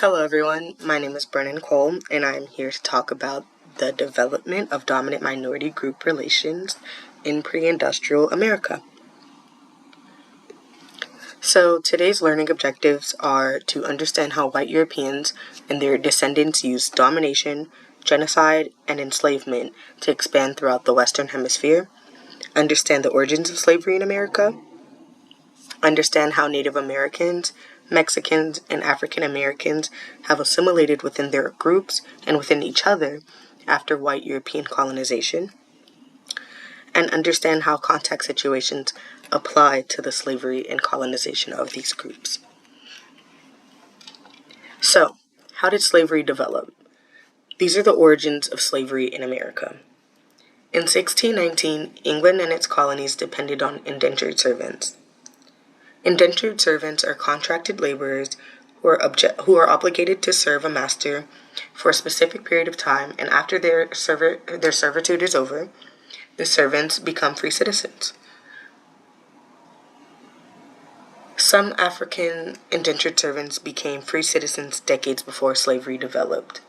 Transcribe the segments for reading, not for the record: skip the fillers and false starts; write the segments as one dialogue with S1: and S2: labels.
S1: Hello everyone, my name is Brennan Cole and I am here to talk about the development of dominant minority group relations in pre-industrial America. So today's learning objectives are to understand how white Europeans and their descendants used domination, genocide, and enslavement to expand throughout the Western Hemisphere, understand the origins of slavery in America, understand how Native Americans, Mexicans, and African Americans have assimilated within their groups and within each other after white European colonization, and understand how context situations apply to the slavery and colonization of these groups. So, how did slavery develop? These are the origins of slavery in America. In 1619, England and its colonies depended on indentured servants. Indentured servants are contracted laborers who are obligated to serve a master for a specific period of time, and after their servitude is over, the servants become free citizens. Some African indentured servants became free citizens decades before slavery developed.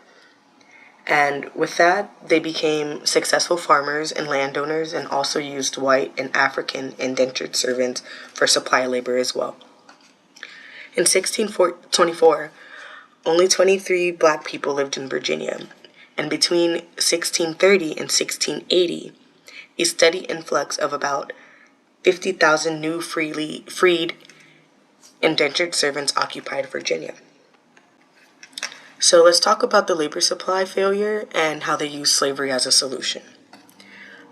S1: And with that, they became successful farmers and landowners and also used white and African indentured servants for supply labor as well. In 1624, only 23 black people lived in Virginia, and between 1630 and 1680, a steady influx of about 50,000 new freed indentured servants occupied Virginia. So let's talk about the labor supply failure and how they used slavery as a solution.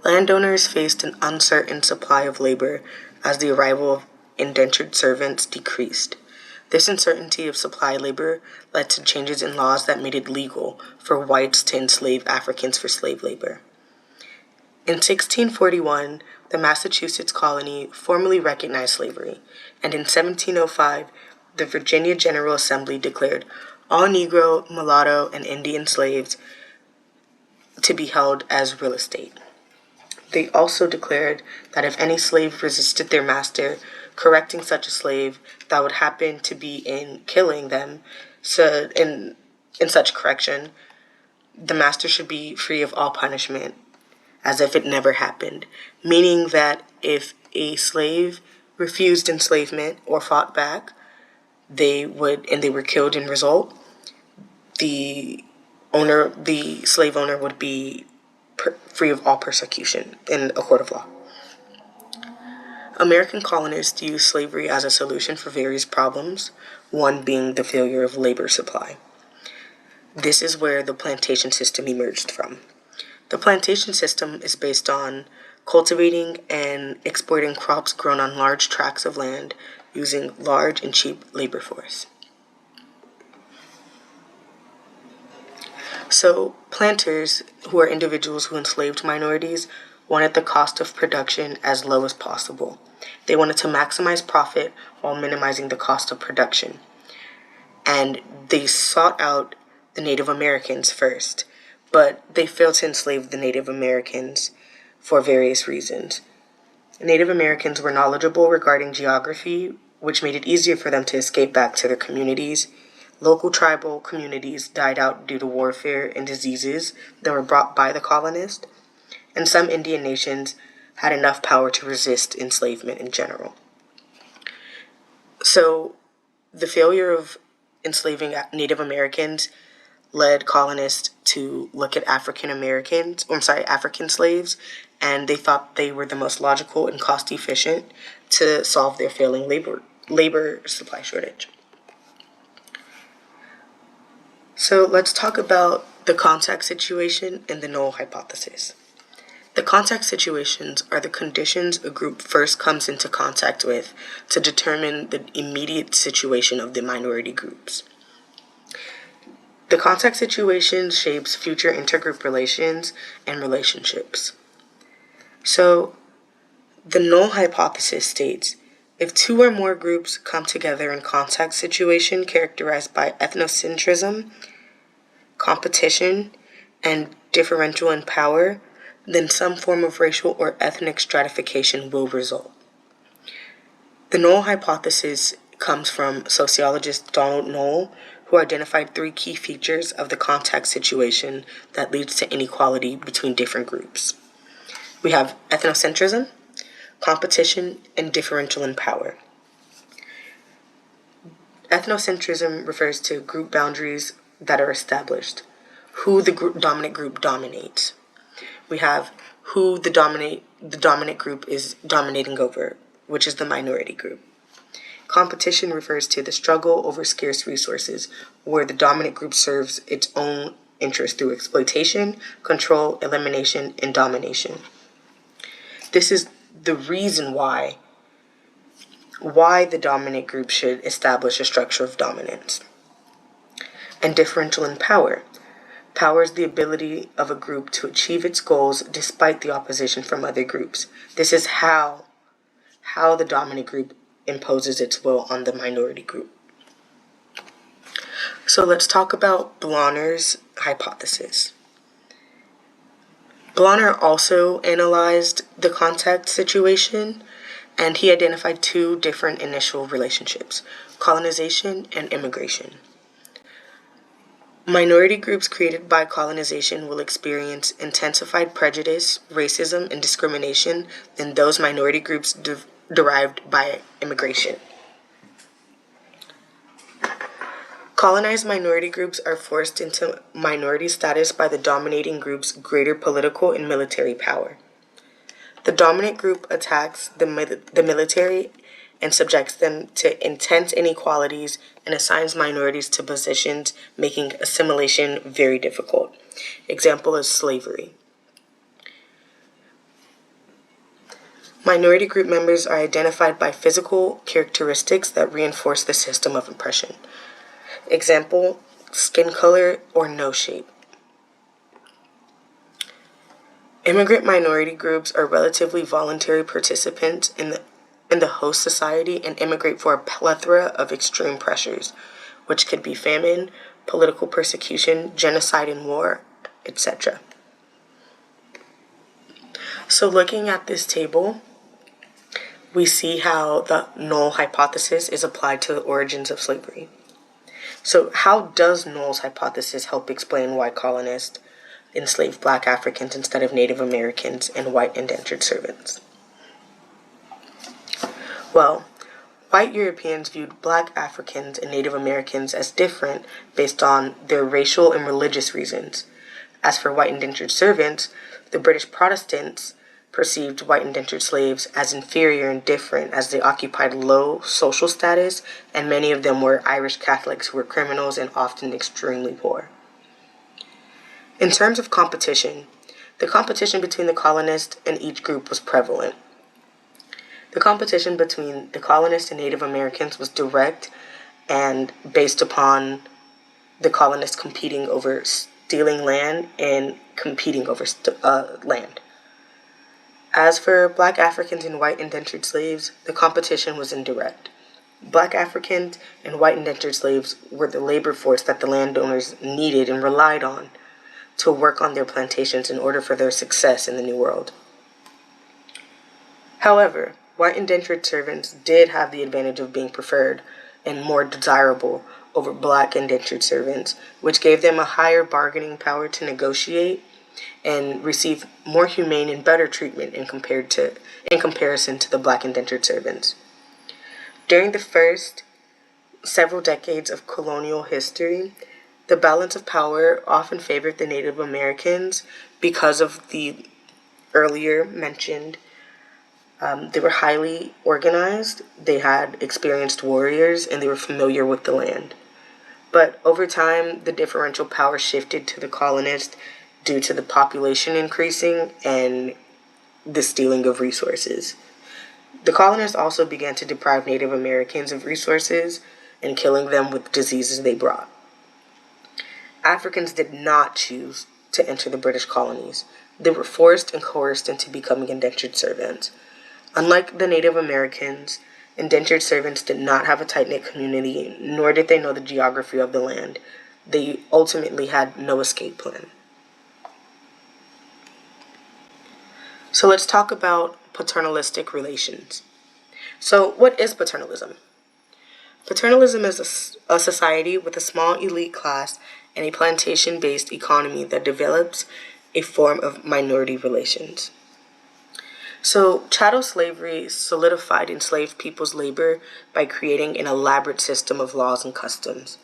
S1: Landowners faced an uncertain supply of labor as the arrival of indentured servants decreased. This uncertainty of supply labor led to changes in laws that made it legal for whites to enslave Africans for slave labor. In 1641, the Massachusetts colony formally recognized slavery, and in 1705, the Virginia General Assembly declared all Negro, mulatto, and Indian slaves to be held as real estate. They also declared that if any slave resisted their master, correcting such a slave that would happen to be in killing them, so in such correction, the master should be free of all punishment, as if it never happened, meaning that if a slave refused enslavement or fought back, they were killed in result, the slave owner would be free of all persecution in a court of law. American colonists used slavery as a solution for various problems, one being the failure of labor supply. This is where the plantation system emerged from. The plantation system is based on cultivating and exporting crops grown on large tracts of land using large and cheap labor force. So planters, who are individuals who enslaved minorities, wanted the cost of production as low as possible. They wanted to maximize profit while minimizing the cost of production. And they sought out the Native Americans first, but they failed to enslave the Native Americans for various reasons. Native Americans were knowledgeable regarding geography, which made it easier for them to escape back to their communities. Local tribal communities died out due to warfare and diseases that were brought by the colonists, and some Indian nations had enough power to resist enslavement in general. So the failure of enslaving Native Americans led colonists to look at African slaves, and they thought they were the most logical and cost efficient to solve their failing labor supply shortage. So let's talk about the context situation and the null hypothesis. The context situations are the conditions a group first comes into contact with to determine the immediate situation of the minority groups. The context situation shapes future intergroup relations and relationships. So, the null hypothesis states, if two or more groups come together in context situation characterized by ethnocentrism, competition, and differential in power, then some form of racial or ethnic stratification will result. The null hypothesis comes from sociologist Donald Knoll, who identified three key features of the contact situation that leads to inequality between different groups. We have ethnocentrism, competition, and differential in power. Ethnocentrism refers to group boundaries that are established, who the dominant group dominates. We have who the dominant group is dominating over, which is the minority group. Competition refers to the struggle over scarce resources, where the dominant group serves its own interest through exploitation, control, elimination, and domination. This is the reason why the dominant group should establish a structure of dominance. And differential in power. Power is the ability of a group to achieve its goals despite the opposition from other groups. This is how the dominant group imposes its will on the minority group. So let's talk about Blauner's hypothesis. Blauner also analyzed the contact situation, and he identified two different initial relationships: colonization and immigration. Minority groups created by colonization will experience intensified prejudice, racism, and discrimination than those minority groups derived by immigration. Colonized minority groups are forced into minority status by the dominating group's greater political and military power. The dominant group attacks the military and subjects them to intense inequalities and assigns minorities to positions, making assimilation very difficult. Example is slavery. Minority group members are identified by physical characteristics that reinforce the system of oppression. Example, skin color or nose shape. Immigrant minority groups are relatively voluntary participants in the host society and immigrate for a plethora of extreme pressures, which could be famine, political persecution, genocide and war, etc. So looking at this table, we see how the Knoll hypothesis is applied to the origins of slavery. So how does Knoll's hypothesis help explain why colonists enslaved Black Africans instead of Native Americans and white indentured servants? Well, white Europeans viewed Black Africans and Native Americans as different based on their racial and religious reasons. As for white indentured servants, the British Protestants perceived white indentured slaves as inferior and different as they occupied low social status, and many of them were Irish Catholics who were criminals and often extremely poor. In terms of competition, the competition between the colonists and each group was prevalent. The competition between the colonists and Native Americans was direct and based upon the colonists competing over stealing land and competing over land. As for Black Africans and white indentured slaves, the competition was indirect. Black Africans and white indentured slaves were the labor force that the landowners needed and relied on to work on their plantations in order for their success in the New World. However, white indentured servants did have the advantage of being preferred and more desirable over Black indentured servants, which gave them a higher bargaining power to negotiate and receive more humane and better treatment in comparison to the Black indentured servants. During the first several decades of colonial history, the balance of power often favored the Native Americans because of the earlier mentioned. They were highly organized, they had experienced warriors, and they were familiar with the land. But over time, the differential power shifted to the colonists due to the population increasing and the stealing of resources. The colonists also began to deprive Native Americans of resources and killing them with diseases they brought. Africans did not choose to enter the British colonies. They were forced and coerced into becoming indentured servants. Unlike the Native Americans, indentured servants did not have a tight-knit community, nor did they know the geography of the land. They ultimately had no escape plan. So let's talk about paternalistic relations. So what is paternalism? Paternalism is a society with a small elite class and a plantation-based economy that develops a form of minority relations. So, chattel slavery solidified enslaved people's labor by creating an elaborate system of laws and customs.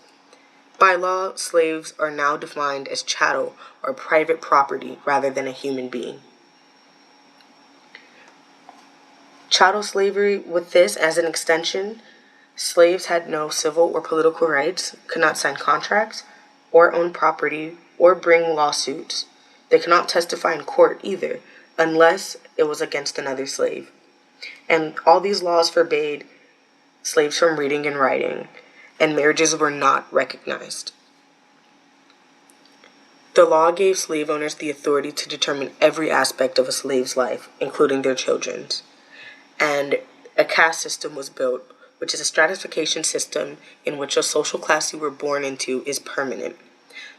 S1: By law, slaves are now defined as chattel or private property rather than a human being. Chattel slavery, with this as an extension, slaves had no civil or political rights, could not sign contracts, or own property, or bring lawsuits. They could not testify in court either, unless it was against another slave. And all these laws forbade slaves from reading and writing, and marriages were not recognized. The law gave slave owners the authority to determine every aspect of a slave's life, including their children's. And a caste system was built, which is a stratification system in which a social class you were born into is permanent.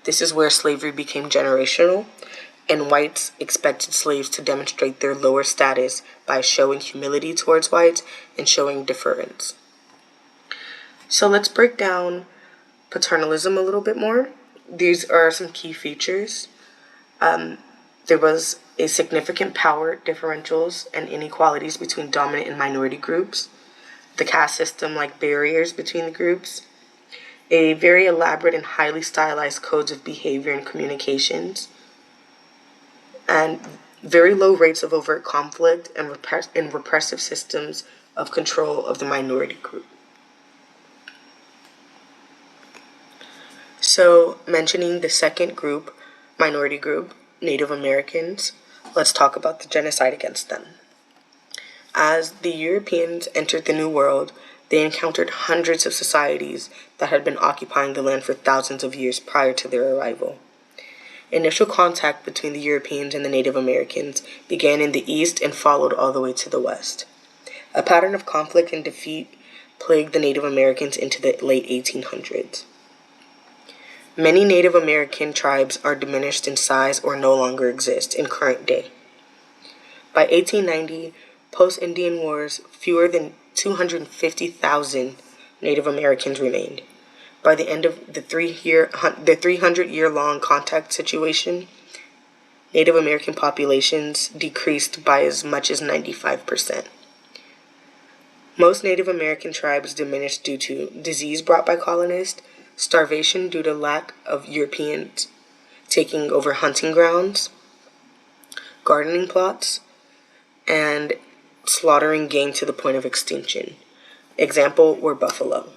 S1: This is where slavery became generational, and whites expected slaves to demonstrate their lower status by showing humility towards whites and showing deference. So let's break down paternalism a little bit more. These are some key features. There was a significant power differentials and inequalities between dominant and minority groups. The caste system like barriers between the groups. A very elaborate and highly stylized codes of behavior and communications. And very low rates of overt conflict and repressive systems of control of the minority group. So, mentioning the second group, minority group, Native Americans, let's talk about the genocide against them. As the Europeans entered the New World, they encountered hundreds of societies that had been occupying the land for thousands of years prior to their arrival. Initial contact between the Europeans and the Native Americans began in the east and followed all the way to the west. A pattern of conflict and defeat plagued the Native Americans into the late 1800s. Many Native American tribes are diminished in size or no longer exist in current day. By 1890, post-Indian Wars, fewer than 250,000 Native Americans remained. By the end of the 300-year-long contact situation, Native American populations decreased by as much as 95%. Most Native American tribes diminished due to disease brought by colonists, starvation due to lack of Europeans taking over hunting grounds, gardening plots, and slaughtering game to the point of extinction. Example were buffalo.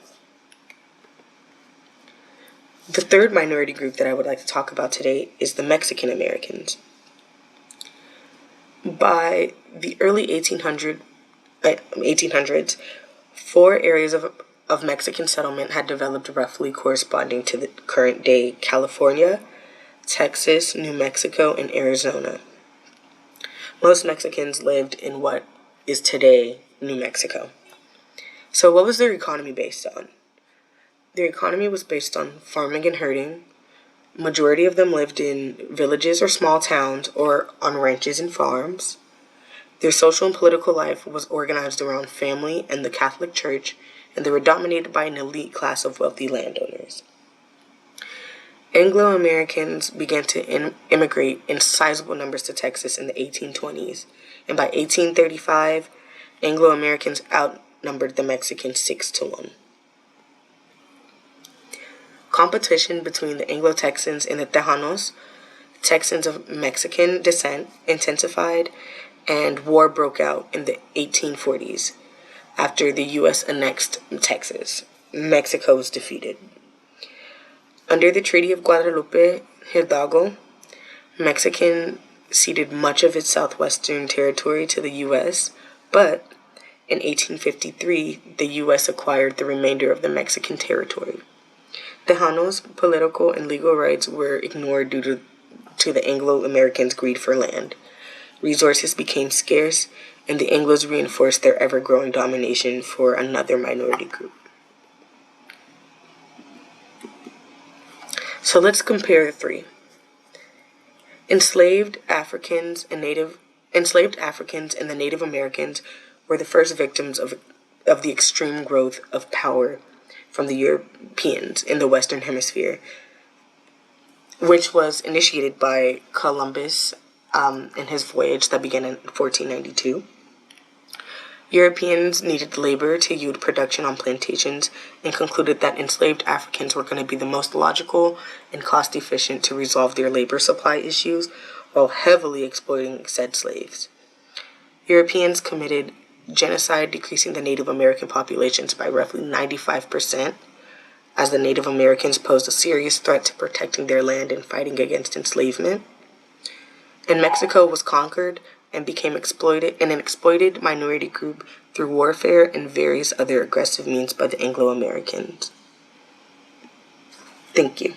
S1: The third minority group that I would like to talk about today is the Mexican Americans. By the early 1800s, 4 areas of Mexican settlement had developed roughly corresponding to the current day California, Texas, New Mexico, and Arizona. Most Mexicans lived in what is today New Mexico. So what was their economy based on? Their economy was based on farming and herding. Majority of them lived in villages or small towns or on ranches and farms. Their social and political life was organized around family and the Catholic Church, and they were dominated by an elite class of wealthy landowners. Anglo-Americans began to immigrate in sizable numbers to Texas in the 1820s, and by 1835, Anglo-Americans outnumbered the Mexicans 6-1. Competition between the Anglo-Texans and the Tejanos, Texans of Mexican descent, intensified, and war broke out in the 1840s. After the U.S. annexed Texas, Mexico was defeated. Under the Treaty of Guadalupe Hidalgo, Mexican ceded much of its southwestern territory to the U.S., but in 1853, the U.S. acquired the remainder of the Mexican territory. Tejanos' political and legal rights were ignored due to the Anglo-Americans' greed for land. Resources became scarce, and the Anglos reinforced their ever-growing domination for another minority group. So let's compare the three. Enslaved Africans and the Native Americans were the first victims of the extreme growth of power from the Europeans in the Western Hemisphere, which was initiated by Columbus in his voyage that began in 1492. Europeans needed labor to yield production on plantations and concluded that enslaved Africans were going to be the most logical and cost-efficient to resolve their labor supply issues while heavily exploiting said slaves. Europeans committed genocide, decreasing the Native American populations by roughly 95%, as the Native Americans posed a serious threat to protecting their land and fighting against enslavement. And Mexico was conquered and became an exploited minority group through warfare and various other aggressive means by the Anglo-Americans. Thank you.